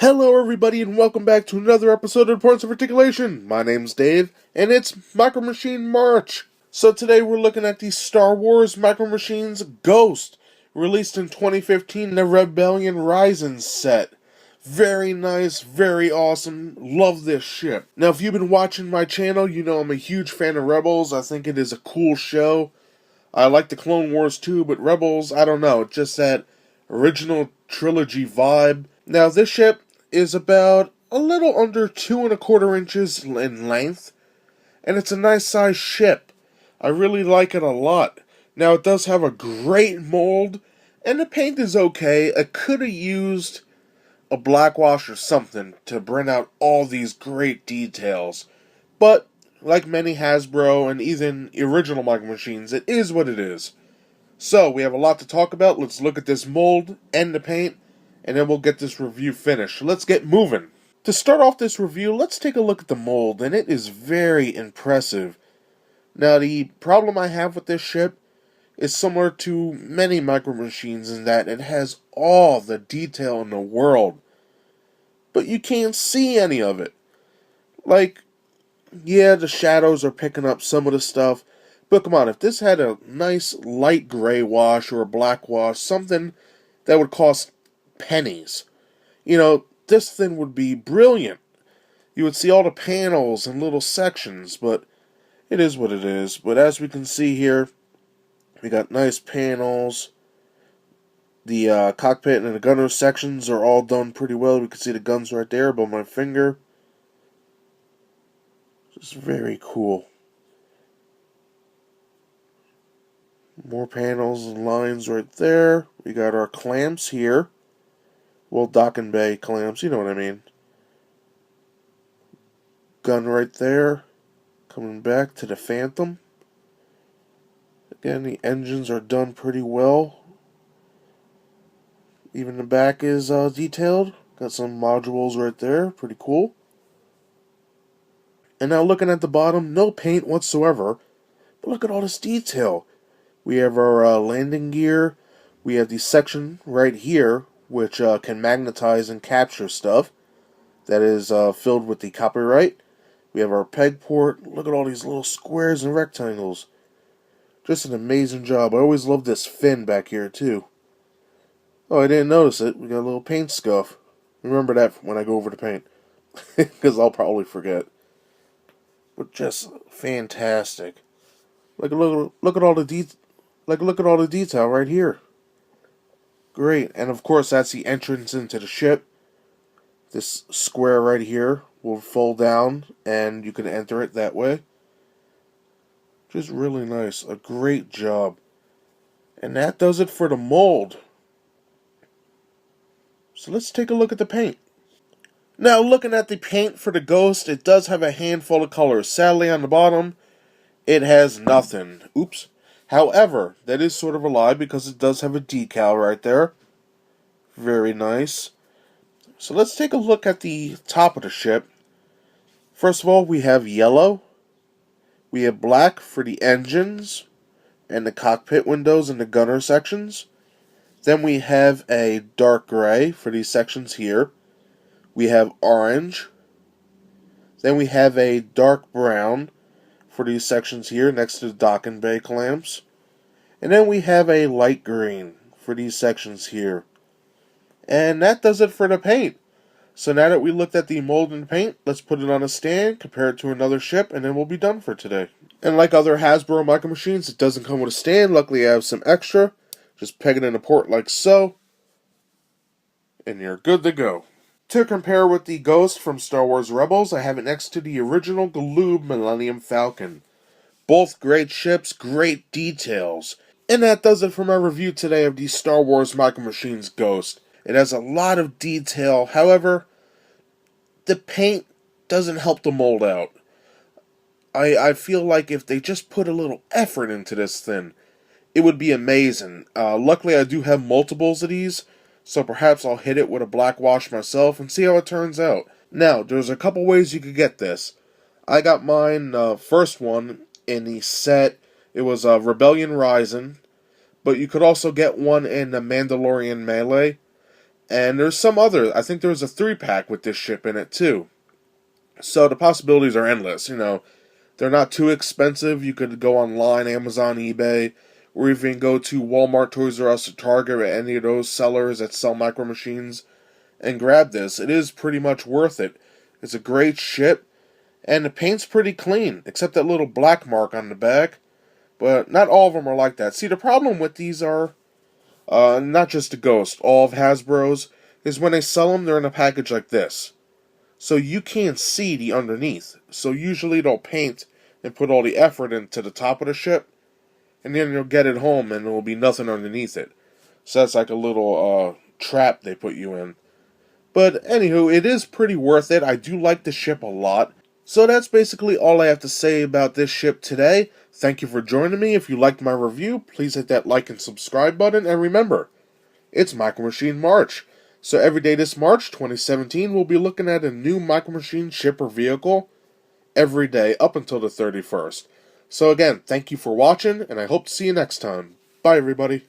Hello everybody and welcome back to another episode of Points of Articulation. My name's Dave and it's Micro Machine March. So today we're looking at the Star Wars Micro Machines Ghost, released in 2015, the Rebellion Rising set. Very nice, very awesome, love this ship. Now if you've been watching my channel, you know I'm a huge fan of Rebels. I think it is a cool show. I like the Clone Wars too, but Rebels, I don't know, just that original trilogy vibe. Now this ship is about a little under 2¼ inches in length, and it's a nice sized ship. I really like it a lot. Now it does have a great mold, and the paint is okay. I could have used a black wash or something to bring out all these great details, but like many Hasbro and even original Micro Machines, it is what it is. So, we have a lot to talk about. Let's look at this mold and the paint, and then we'll get this review finished. Let's get moving. To start off this review, let's take a look at the mold, and it is very impressive. Now, the problem I have with this ship is similar to many Micro Machines in that it has all the detail in the world, but you can't see any of it. Like, yeah, the shadows are picking up some of the stuff, but come on, if this had a nice light gray wash or a black wash, something that would cost pennies, this thing would be brilliant. You would see all the panels and little sections, but it is what it is. But as we can see here, we got nice panels. The cockpit and the gunner sections are all done pretty well. We can see the guns right there above my finger. Just very cool. More panels and lines right there. We got our clamps here. Well, dock and bay clamps, you know what I mean. Gun right there. Coming back to the Phantom. Again, the engines are done pretty well. Even the back is detailed. Got some modules right there. Pretty cool. And now looking at the bottom, no paint whatsoever. But look at all this detail. We have our landing gear. We have the section right here, which can magnetize and capture stuff. That is filled with the copyright. We have our peg port. Look at all these little squares and rectangles. Just an amazing job. I always love this fin back here, too. Oh, I didn't notice it. We got a little paint scuff. Remember that when I go over the paint. Because I'll probably forget. But just fantastic. Look at all the look at all the detail right here. Great. And of course that's the entrance into the ship. This square right here will fold down and you can enter it that way. Just really nice. A great job. And that does it for the mold. So let's take a look at the paint. Now looking at the paint for the Ghost, it does have a handful of colors. Sadly on the bottom, it has nothing. Oops. However, that is sort of a lie because it does have a decal right there. Very nice. So let's take a look at the top of the ship. First of all, we have yellow. We have black for the engines and the cockpit windows and the gunner sections. Then we have a dark gray for these sections here. We have orange. Then we have a dark brown for these sections here next to the dock and bay clamps. And then we have a light green for these sections here. And that does it for the paint. So now that we looked at the mold and paint, let's put it on a stand, compare it to another ship, and then we'll be done for today. And like other Hasbro Micro Machines, it doesn't come with a stand. Luckily I have some extra. Just peg it in a port like so. And you're good to go. To compare with the Ghost from Star Wars Rebels, I have it next to the original Galoob Millennium Falcon. Both great ships, great details. And that does it for my review today of the Star Wars Micro Machines Ghost. It has a lot of detail, however, the paint doesn't help the mold out. I feel like if they just put a little effort into this thing, it would be amazing. Luckily I do have multiples of these, so perhaps I'll hit it with a black wash myself and see how it turns out. Now, there's a couple ways you could get this. I got mine, first one, in the set. It was Rebellion Rising, but you could also get one in the Mandalorian Melee. And there's some other, I think there's a 3-pack with this ship in it too. So the possibilities are endless, They're not too expensive. You could go online, Amazon, eBay, or even go to Walmart, Toys R Us, or Target, or any of those sellers that sell Micro Machines, and grab this. It is pretty much worth it. It's a great ship, and the paint's pretty clean, except that little black mark on the back. But not all of them are like that. See, the problem with these are, not just the Ghost, all of Hasbro's, is when they sell them, they're in a package like this. So you can't see the underneath. So usually they'll paint and put all the effort into the top of the ship, and then you'll get it home and there will be nothing underneath it. So that's like a little trap they put you in. But anywho, it is pretty worth it. I do like the ship a lot. So that's basically all I have to say about this ship today. Thank you for joining me. If you liked my review, please hit that like and subscribe button. And remember, it's Micro Machine March. So every day this March 2017, we'll be looking at a new Micro Machine ship or vehicle every day up until the 31st. So again, thank you for watching, and I hope to see you next time. Bye, everybody.